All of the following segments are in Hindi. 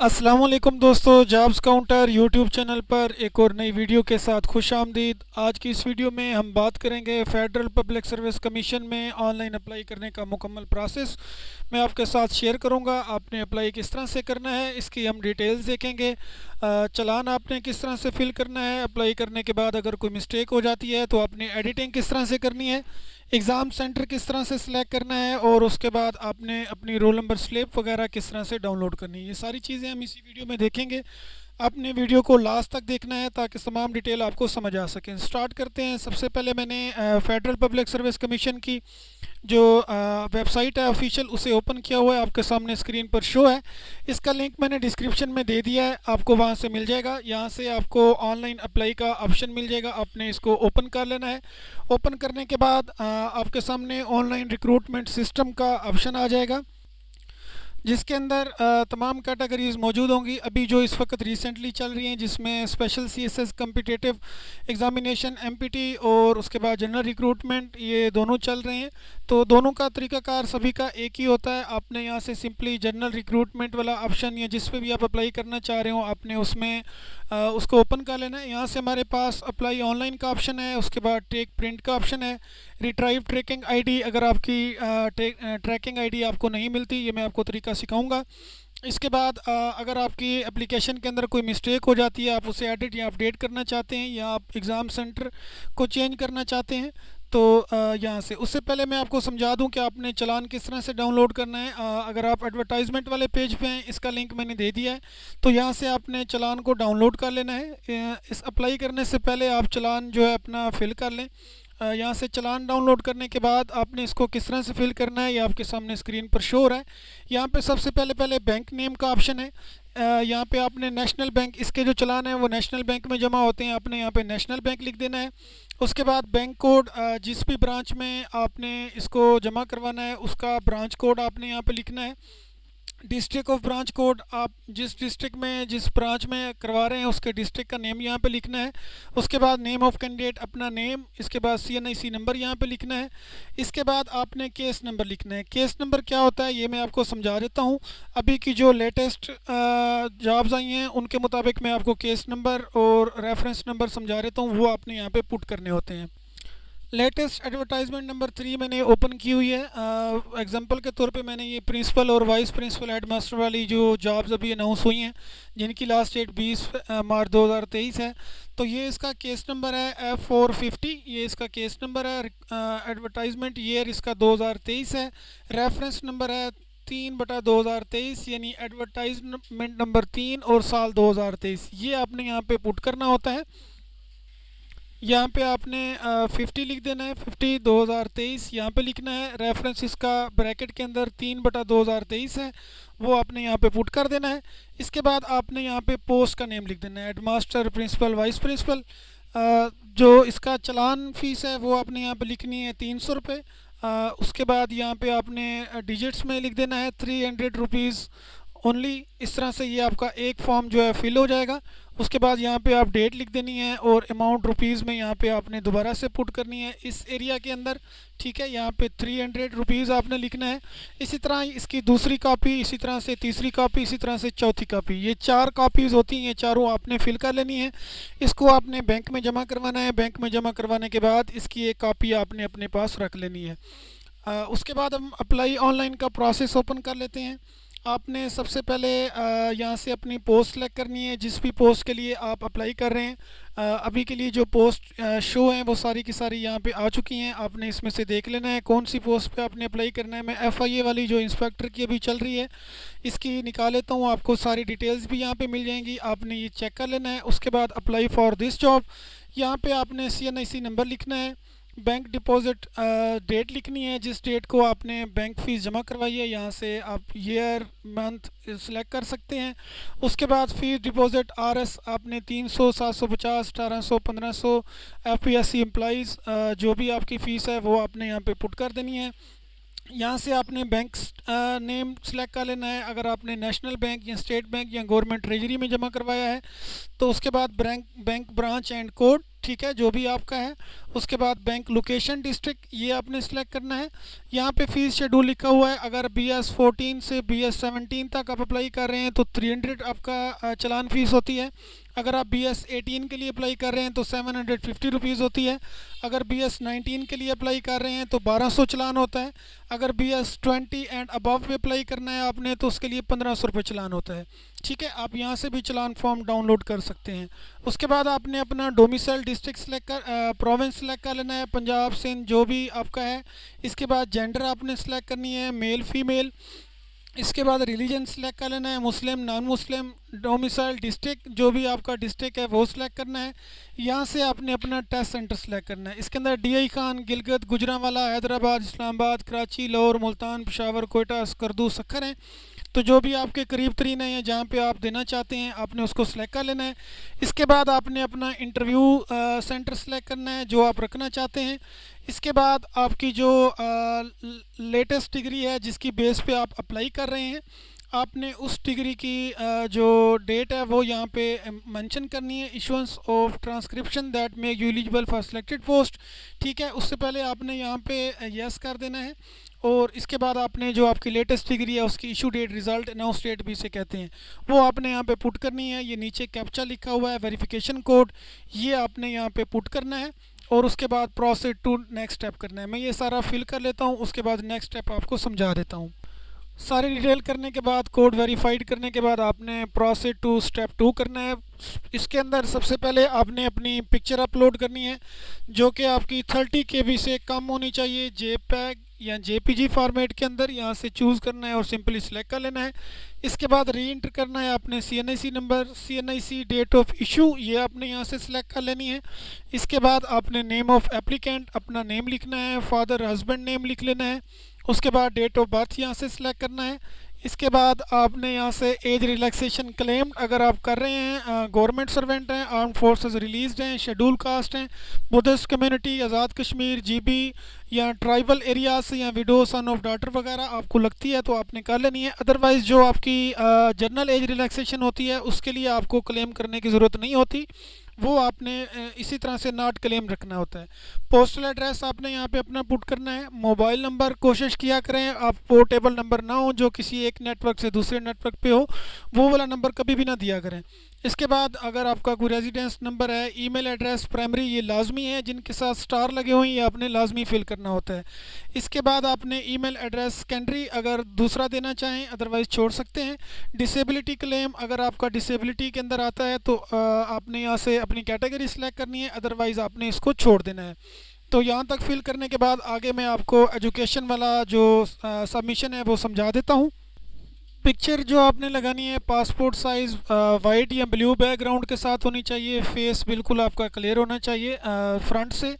अस्सलाम वालेकुम दोस्तों, जॉब्स काउंटर यूट्यूब चैनल पर एक और नई वीडियो के साथ खुश आमदीद। आज की इस वीडियो में हम बात करेंगे फेडरल पब्लिक सर्विस कमीशन में ऑनलाइन अप्लाई करने का मुकम्मल प्रोसेस मैं आपके साथ शेयर करूंगा। आपने अप्लाई किस तरह से करना है इसकी हम डिटेल्स देखेंगे। चालान आपने किस तरह से फिल करना है, अप्लाई करने के बाद अगर कोई मिस्टेक हो जाती है तो आपने एडिटिंग किस तरह से करनी है, एग्ज़ाम सेंटर किस तरह से सिलेक्ट करना है और उसके बाद आपने अपनी रोल नंबर स्लिप वगैरह किस तरह से डाउनलोड करनी है। ये सारी चीज़ें हम इसी वीडियो में देखेंगे। आपने वीडियो को लास्ट तक देखना है ताकि तमाम डिटेल आपको समझ आ सकें। स्टार्ट करते हैं। सबसे पहले मैंने फेडरल पब्लिक सर्विस कमीशन की जो वेबसाइट है ऑफिशियल उसे ओपन किया हुआ है, आपके सामने स्क्रीन पर शो है। इसका लिंक मैंने डिस्क्रिप्शन में दे दिया है, आपको वहां से मिल जाएगा। यहां से आपको ऑनलाइन अप्लाई का ऑप्शन मिल जाएगा, आपने इसको ओपन कर लेना है। ओपन करने के बाद आपके सामने ऑनलाइन रिक्रूटमेंट सिस्टम का ऑप्शन आ जाएगा जिसके अंदर तमाम कैटेगरीज मौजूद होंगी। अभी जो इस वक्त रिसेंटली चल रही हैं जिसमें special CSS competitive examination empty और उसके बाद जनरल रिक्रूटमेंट, ये दोनों चल रहे हैं। तो दोनों का तरीकाकार सभी का एक ही होता है। आपने यहाँ से सिंपली जनरल रिक्रूटमेंट वाला ऑप्शन या जिस पे भी आप अप्लाई करना चाह रहे हो आपने उसमें उसको ओपन कर लेना है। यहाँ से हमारे पास अप्लाई ऑनलाइन का ऑप्शन है, उसके बाद टेक प्रिंट का ऑप्शन है, रिट्राइव ट्रैकिंग आईडी अगर आपकी ट्रैकिंग आईडी आपको नहीं मिलती, ये मैं आपको तरीका सिखाऊंगा। इसके बाद अगर आपकी एप्लीकेशन के अंदर कोई मिस्टेक हो जाती है, आप उसे एडिट या अपडेट करना चाहते हैं या आप एग्ज़ाम सेंटर को चेंज करना चाहते हैं तो यहाँ से। उससे पहले मैं आपको समझा दूं कि आपने चालान किस तरह से डाउनलोड करना है। अगर आप एडवर्टाइजमेंट वाले पेज पे हैं, इसका लिंक मैंने दे दिया है, तो यहाँ से आपने चालान को डाउनलोड कर लेना है। इस अप्लाई करने से पहले आप चालान जो है अपना फिल कर लें। यहाँ से चालान डाउनलोड करने के बाद आपने इसको किस तरह से फिल करना है ये आपके सामने स्क्रीन पर शो हो रहा है। यहाँ पे सबसे पहले बैंक नेम का ऑप्शन है। यहाँ पे आपने नेशनल बैंक, इसके जो चालान है वो नेशनल बैंक में जमा होते हैं, आपने यहाँ पे नेशनल बैंक लिख देना है। उसके बाद बैंक कोड, जिस भी ब्रांच में आपने इसको जमा करवाना है उसका ब्रांच कोड आपने यहाँ पे लिखना है। डिस्ट्रिक्ट ऑफ ब्रांच कोड, आप जिस डिस्ट्रिक्ट में जिस ब्रांच में करवा रहे हैं उसके डिस्ट्रिक्ट का नेम यहाँ पे लिखना है। उसके बाद नेम ऑफ कैंडिडेट, अपना नेम, इसके बाद सीएनआईसी नंबर यहाँ पे लिखना है। इसके बाद आपने केस नंबर लिखना है। केस नंबर क्या होता है ये मैं आपको समझा देता हूँ। अभी की जो लेटेस्ट जॉब्स आई हैं उनके मुताबिक मैं आपको केस नंबर और रेफरेंस नंबर समझा देता हूँ, वो आपने यहाँ पर पुट करने होते हैं। लेटेस्ट एडवर्टाइजमेंट नंबर 3 मैंने ओपन की हुई है। एग्जांपल के तौर पे मैंने ये प्रिंसिपल और वाइस प्रिंसिपल हेडमास्टर वाली जो जॉब्स अभी अनाउंस हुई हैं जिनकी लास्ट डेट 20 मार्च 2023 है, तो ये इसका केस नंबर है F450, ये इसका केस नंबर है। एडवर्टाइजमेंट ईयर इसका 2023 है। रेफरेंस नंबर है 3/2023, यानी एडवर्टाइजमेंट नंबर 3 और साल 2023, ये आपने यहाँ पे पुट करना होता है। यहाँ पे आपने 50 लिख देना है, 50 2023 यहाँ पे लिखना है। रेफरेंस इसका ब्रैकेट के अंदर 3/2023 है, वो आपने यहाँ पे पुट कर देना है। इसके बाद आपने यहाँ पे पोस्ट का नेम लिख देना है, हेडमास्टर, प्रिंसिपल, वाइस प्रिंसिपल। जो इसका चालान फीस है वो आपने यहाँ पे लिखनी है 300 रुपये। उसके बाद यहाँ पे आपने डिजिट्स में लिख देना है 300 रुपीज़ ओनली। इस तरह से ये आपका एक फॉर्म जो है फिल हो जाएगा। उसके बाद यहाँ पे आप डेट लिख देनी है और अमाउंट रुपीज़ में यहाँ पे आपने दोबारा से पुट करनी है इस एरिया के अंदर, ठीक है। यहाँ पे 300 रुपीज़ आपने लिखना है। इसी तरह इसकी दूसरी कॉपी, इसी तरह से तीसरी कॉपी, इसी तरह से चौथी कॉपी, ये 4 कॉपीज़ होती हैं, चारों आपने फिल कर लेनी है। इसको आपने बैंक में जमा करवाना है। बैंक में जमा करवाने के बाद इसकी एक कॉपी आपने अपने पास रख लेनी है। उसके बाद हम अप्लाई ऑनलाइन का प्रोसेस ओपन कर लेते हैं। आपने सबसे पहले यहाँ से अपनी पोस्ट सेलेक्ट करनी है, जिस भी पोस्ट के लिए आप अप्लाई कर रहे हैं। अभी के लिए जो पोस्ट शो हैं वो सारी की सारी यहाँ पे आ चुकी हैं, आपने इसमें से देख लेना है कौन सी पोस्ट पे आपने अप्लाई करना है। मैं एफआईए वाली जो इंस्पेक्टर की अभी चल रही है इसकी निकाल लेता हूँ, आपको सारी डिटेल्स भी यहाँ पे मिल जाएंगी, आपने ये चेक कर लेना है। उसके बाद अप्लाई फॉर दिस जॉब, यहाँ पे आपने सीएनआईसी नंबर लिखना है। बैंक डिपॉजिट डेट लिखनी है, जिस डेट को आपने बैंक फ़ीस जमा करवाई है, यहाँ से आप ईयर मंथ सेलेक्ट कर सकते हैं। उसके बाद फ़ीस डिपॉजिट आरएस आपने 300, 750, 1800, 1500 एफपीएससी एम्प्लॉइज़ जो भी आपकी फ़ीस है वो आपने यहाँ पे पुट कर देनी है। यहाँ से आपने बैंक नेम सेलेक्ट कर लेना है। अगर आपने नेशनल बैंक या स्टेट बैंक या गवर्नमेंट ट्रेजरी में जमा करवाया है तो उसके बाद बैंक ब्रांच एंड कोड, ठीक है, जो भी आपका है। उसके बाद बैंक लोकेशन डिस्ट्रिक्ट ये आपने सेलेक्ट करना है। यहाँ पे फीस शेड्यूल लिखा हुआ है, अगर BS14 से BS17 तक आप अप्लाई कर रहे हैं तो 300 आपका चालान फ़ीस होती है। अगर आप BS18 के लिए अप्लाई कर रहे हैं तो 750 रुपीज़ होती है। अगर BS19 के लिए अप्लाई कर रहे हैं तो 1200 चालान होता है। अगर BS20 एंड अबव पे अप्लाई करना है आपने तो उसके लिए 1500 रुपये चालान होता है। ठीक है, आप यहाँ से भी चालान फॉर्म डाउनलोड कर सकते हैं। उसके बाद आपने अपना डोमिसाइल डिस्ट्रिक्ट सेलेक्ट कर प्रोविंस सेलेक्ट कर लेना है, पंजाब सिंध जो भी आपका है। इसके बाद जेंडर आपने सेलेक्ट करनी है, मेल फीमेल। इसके बाद रिलीजन सेलेक्ट कर लेना है, मुस्लिम नॉन मुस्लिम। डोमिसाइल डिस्ट्रिक्ट जो भी आपका डिस्ट्रिक्ट है वो सिलेक्ट करना है। यहाँ से आपने अपना टेस्ट सेंटर सेलेक्ट करना है। इसके अंदर DI खान, गिलगित, गुजरांवाला, हैदराबाद, इस्लामाबाद, कराची, लाहौर, मुल्तान, पेशावर, कोयटा, स्कर्दू, सक्खर हैं। तो जो भी आपके करीब तरीन है या जहाँ पे आप देना चाहते हैं आपने उसको सेलेक्ट कर लेना है। इसके बाद आपने अपना इंटरव्यू सेंटर सेलेक्ट करना है जो आप रखना चाहते हैं। इसके बाद आपकी जो लेटेस्ट डिग्री है जिसकी बेस पे आप अप्लाई कर रहे हैं, आपने उस डिग्री की जो डेट है वो यहाँ पे मेंशन करनी है। Issuance of transcription that make you eligible for selected post. ठीक है, उससे पहले आपने यहाँ पे यस कर देना है। और इसके बाद आपने जो आपकी लेटेस्ट डिग्री है उसकी issue date, result, announce date भी इसे कहते हैं, वो आपने यहाँ पे पुट करनी है। ये नीचे कैप्चा लिखा हुआ है, वेरिफिकेशन कोड, ये आपने यहाँ पे पुट करना है। और उसके बाद प्रोसीड टू नेक्स्ट स्टेप करना है। मैं ये सारा फिल कर लेता हूँ, उसके बाद नेक्स्ट स्टेप आपको समझा देता हूँ। सारी डिटेल करने के बाद, कोड वेरीफाइड करने के बाद आपने प्रोसीड टू स्टेप 2 करना है। इसके अंदर सबसे पहले आपने अपनी पिक्चर अपलोड करनी है जो कि आपकी 30 KB से कम होनी चाहिए, JPEG या JPG फॉर्मेट के अंदर। यहाँ से चूज़ करना है और सिंपली सिलेक्ट कर लेना है। इसके बाद री एंटर करना है आपने CNIC number, CNIC date of issue, ये आपने यहाँ से सिलेक्ट कर लेनी है। इसके बाद आपने नेम ऑफ एप्लीकेंट अपना नेम लिखना है, फादर हस्बैंड नेम लिख लेना है। उसके बाद डेट ऑफ बर्थ यहाँ से सिलेक्ट करना है। इसके बाद आपने यहाँ से एज रिलैक्सेशन क्लेम अगर आप कर रहे हैं, गवर्नमेंट सर्वेंट हैं, आर्म फोर्सेस रिलीज्ड हैं, शेड्यूल कास्ट हैं, Buddhist community, Azad Kashmir, GB या ट्राइबल एरियाज से, या विडो, सन ऑफ डॉटर वगैरह आपको लगती है तो आपने कर लेनी है। अदरवाइज़ जो आपकी जनरल एज रिलैक्सेशन होती है उसके लिए आपको क्लेम करने की ज़रूरत नहीं होती, वो आपने इसी तरह से नॉट क्लेम रखना होता है। पोस्टल एड्रेस आपने यहाँ पे अपना पुट करना है। मोबाइल नंबर कोशिश किया करें आप पोर्टेबल नंबर ना हो जो किसी एक नेटवर्क से दूसरे नेटवर्क पे हो, वो वाला नंबर कभी भी ना दिया करें। इसके बाद अगर आपका कोई रेजिडेंस नंबर है, ईमेल एड्रेस प्राइमरी, ये लाजमी है, जिनके साथ स्टार लगे हुए हैं ये आपने लाजमी फिल करना होता है। इसके बाद आपने ईमेल एड्रेस सेकेंडरी अगर दूसरा देना चाहें, अदरवाइज़ छोड़ सकते हैं। डिसेबिलिटी क्लेम अगर आपका डिसेबिलिटी के अंदर आता है तो आपने यहाँ से अपनी कैटेगरी सिलेक्ट करनी है, अदरवाइज़ आपने इसको छोड़ देना है। तो यहाँ तक फिल करने के बाद आगे मैं आपको एजुकेशन वाला जो सबमिशन है वो समझा देता हूँ। पिक्चर जो आपने लगानी है पासपोर्ट साइज़ वाइट या ब्लू बैकग्राउंड के साथ होनी चाहिए। फेस बिल्कुल आपका क्लियर होना चाहिए फ्रंट से।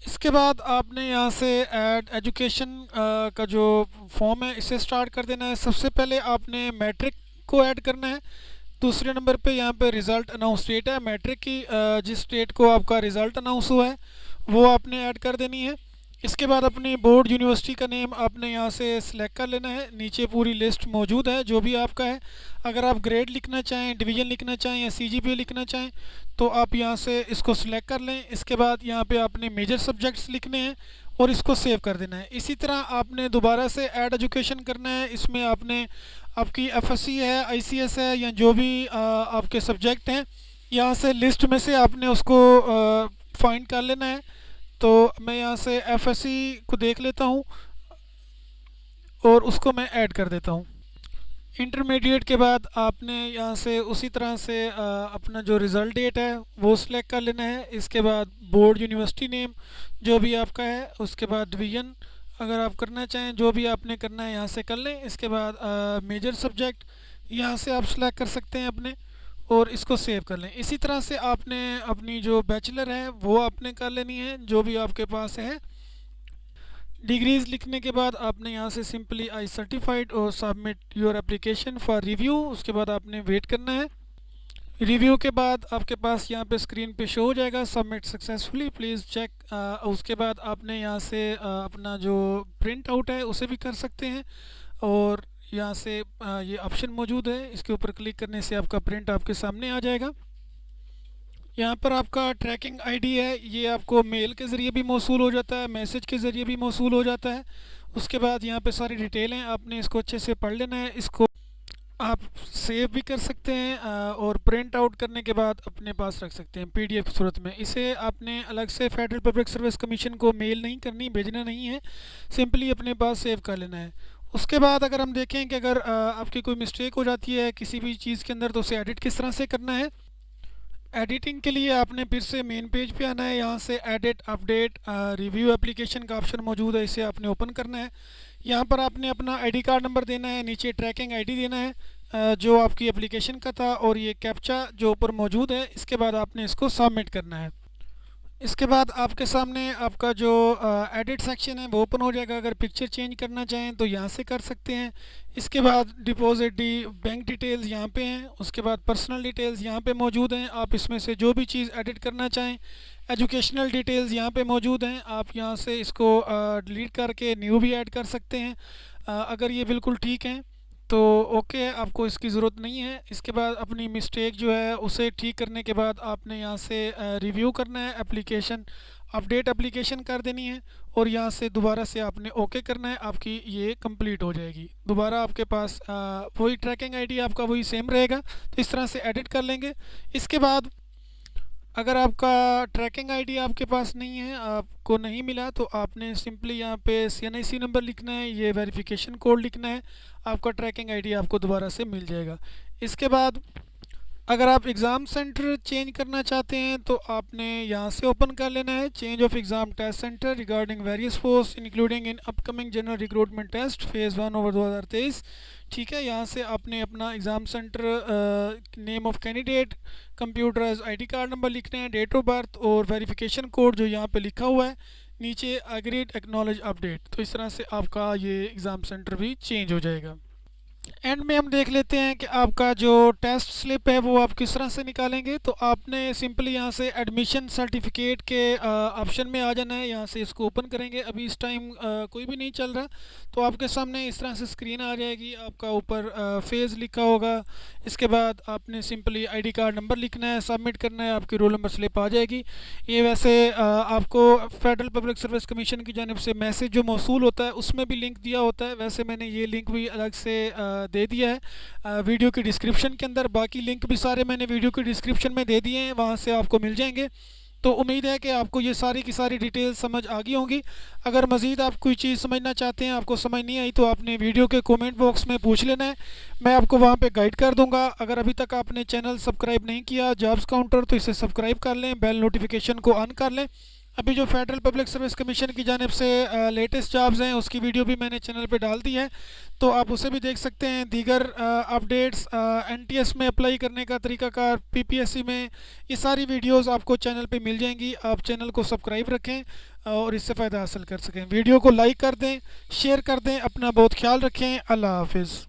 इसके बाद आपने यहाँ से ऐड एजुकेशन का जो फॉर्म है इसे स्टार्ट कर देना है। सबसे पहले आपने मैट्रिक को ऐड करना है। दूसरे नंबर पे यहाँ पे रिज़ल्ट अनाउंस डेट है, मैट्रिक की जिस डेट को आपका रिज़ल्ट अनाउंस हुआ है वो आपने ऐड कर देनी है। इसके बाद अपनी बोर्ड यूनिवर्सिटी का नेम आपने यहाँ से सिलेक्ट कर लेना है। नीचे पूरी लिस्ट मौजूद है जो भी आपका है। अगर आप ग्रेड लिखना चाहें, डिवीज़न लिखना चाहें या CGPA लिखना चाहें तो आप यहाँ से इसको सिलेक्ट कर लें। इसके बाद यहाँ पे आपने मेजर सब्जेक्ट्स लिखने हैं और इसको सेव कर देना है। इसी तरह आपने दोबारा से ऐड एजुकेशन करना है। इसमें आपने आपकी FSC है, ICS है या जो भी आपके सब्जेक्ट हैं, यहाँ से लिस्ट में से आपने उसको फाइंड कर लेना है। तो मैं यहाँ से FSC को देख लेता हूँ और उसको मैं ऐड कर देता हूँ। इंटरमीडिएट के बाद आपने यहाँ से उसी तरह से अपना जो रिज़ल्ट डेट है वो सिलेक्ट कर लेना है। इसके बाद बोर्ड यूनिवर्सिटी नेम जो भी आपका है, उसके बाद डिवीज़न अगर आप करना चाहें जो भी आपने करना है यहाँ से कर लें। इसके बाद मेजर सब्जेक्ट यहाँ से आप सिलेक्ट कर सकते हैं अपने और इसको सेव कर लें। इसी तरह से आपने अपनी जो बैचलर है वो आपने कर लेनी है जो भी आपके पास है। डिग्रीज़ लिखने के बाद आपने यहाँ से सिंपली आई सर्टिफाइड और submit your application for review. उसके बाद आपने वेट करना है। रिव्यू के बाद आपके पास यहाँ पे स्क्रीन पे शो हो जाएगा सबमिट सक्सेसफुली, प्लीज़ चेक। उसके बाद आपने यहाँ से अपना जो प्रिंट आउट है उसे भी कर सकते हैं और यहाँ से ये ऑप्शन मौजूद है, इसके ऊपर क्लिक करने से आपका प्रिंट आपके सामने आ जाएगा। यहाँ पर आपका ट्रैकिंग आईडी है, ये आपको मेल के ज़रिए भी मौसूल हो जाता है, मैसेज के ज़रिए भी मौसूल हो जाता है। उसके बाद यहाँ पे सारी डिटेल हैं, आपने इसको अच्छे से पढ़ लेना है। इसको आप सेव भी कर सकते हैं और प्रिंट आउट करने के बाद अपने पास रख सकते हैं पीडीएफ की सूरत में। इसे आपने अलग से फेडरल पब्लिक सर्विस कमीशन को मेल नहीं करनी, भेजना नहीं है, सिंपली अपने पास सेव कर लेना है। उसके बाद अगर हम देखें कि अगर आपकी कोई मिस्टेक हो जाती है किसी भी चीज़ के अंदर, तो उसे एडिट किस तरह से करना है। एडिटिंग के लिए आपने फिर से मेन पेज पे आना है, यहाँ से एडिट अपडेट रिव्यू एप्लीकेशन का ऑप्शन मौजूद है, इसे आपने ओपन करना है। यहाँ पर आपने अपना आईडी कार्ड नंबर देना है, नीचे ट्रैकिंग आईडी देना है जो आपकी एप्लीकेशन का था, और ये कैप्चा जो ऊपर मौजूद है। इसके बाद आपने इसको सबमिट करना है। इसके बाद आपके सामने आपका जो एडिट सेक्शन है वो ओपन हो जाएगा। अगर पिक्चर चेंज करना चाहें तो यहाँ से कर सकते हैं। इसके बाद डिपॉजिट बैंक डिटेल्स यहाँ पे हैं। उसके बाद पर्सनल डिटेल्स यहाँ पे मौजूद हैं, आप इसमें से जो भी चीज़ एडिट करना चाहें। एजुकेशनल डिटेल्स यहाँ पे मौजूद हैं, आप यहाँ से इसको डिलीट करके न्यू भी ऐड कर सकते हैं। अगर ये बिल्कुल ठीक हैं तो ओके, आपको इसकी ज़रूरत नहीं है। इसके बाद अपनी मिस्टेक जो है उसे ठीक करने के बाद आपने यहाँ से रिव्यू करना है, एप्लीकेशन अपडेट एप्लीकेशन कर देनी है, और यहाँ से दोबारा से आपने ओके करना है। आपकी ये कंप्लीट हो जाएगी। दोबारा आपके पास वही ट्रैकिंग आईडी आपका वही सेम रहेगा। तो इस तरह से एडिट कर लेंगे। इसके बाद अगर आपका ट्रैकिंग आईडी आपके पास नहीं है, आपको नहीं मिला, तो आपने सिंपली यहाँ पे CNIC नंबर लिखना है, ये वेरिफिकेशन कोड लिखना है, आपका ट्रैकिंग आईडी आपको दोबारा से मिल जाएगा। इसके बाद अगर आप एग्ज़ाम सेंटर चेंज करना चाहते हैं तो आपने यहाँ से ओपन कर लेना है, change of exam test centre regarding various post including in upcoming general recruitment test phase 1 over 2023। ठीक है, यहाँ से आपने अपना exam centre name of candidate, computerised ID card number लिखना है, डेट ऑफ बर्थ और वेरिफिकेशन कोड जो यहाँ पे लिखा हुआ है नीचे एग्रीड एक्नॉलेज अपडेट। तो इस तरह से आपका ये एग्ज़ाम सेंटर भी चेंज हो जाएगा। एंड में हम देख लेते हैं कि आपका जो टेस्ट स्लिप है वो आप किस तरह से निकालेंगे। तो आपने सिंपली यहाँ से एडमिशन सर्टिफिकेट के ऑप्शन में आ जाना है, यहाँ से इसको ओपन करेंगे। अभी इस टाइम कोई भी नहीं चल रहा, तो आपके सामने इस तरह से स्क्रीन आ जाएगी, आपका ऊपर फेज़ लिखा होगा। इसके बाद आपने सिंपली आईडी कार्ड नंबर लिखना है, सबमिट करना है, आपकी रोल नंबर स्लिप आ जाएगी। ये वैसे आपको फेडरल पब्लिक सर्विस कमीशन की जानिब से मैसेज जो मौसूल होता है उसमें भी लिंक दिया होता है, वैसे मैंने ये लिंक भी अलग से दे दिया है वीडियो की डिस्क्रिप्शन के अंदर। बाकी लिंक भी सारे मैंने वीडियो की डिस्क्रिप्शन में दे दिए हैं, वहाँ से आपको मिल जाएंगे। तो उम्मीद है कि आपको ये सारी की सारी डिटेल समझ आ गई होंगी। अगर मज़ीद आप कोई चीज़ समझना चाहते हैं, आपको समझ नहीं आई, तो आपने वीडियो के कमेंट बॉक्स में पूछ लेना है, मैं आपको वहाँ पे गाइड कर दूंगा। अगर अभी तक आपने चैनल सब्सक्राइब नहीं किया जॉब्स काउंटर, तो इसे सब्सक्राइब कर लें, बेल नोटिफिकेशन को ऑन कर लें। अभी जो फेडरल पब्लिक सर्विस कमीशन की जानिब से लेटेस्ट जॉब्स हैं उसकी वीडियो भी मैंने चैनल पे डाल दी है, तो आप उसे भी देख सकते हैं। दीगर अपडेट्स NTS में अप्लाई करने का तरीकाकार, PPSC में, ये सारी वीडियोस आपको चैनल पे मिल जाएंगी। आप चैनल को सब्सक्राइब रखें और इससे फ़ायदा हासिल कर सकें। वीडियो को लाइक कर दें, शेयर कर दें, अपना बहुत ख्याल रखें। अल्लाह हाफिज़।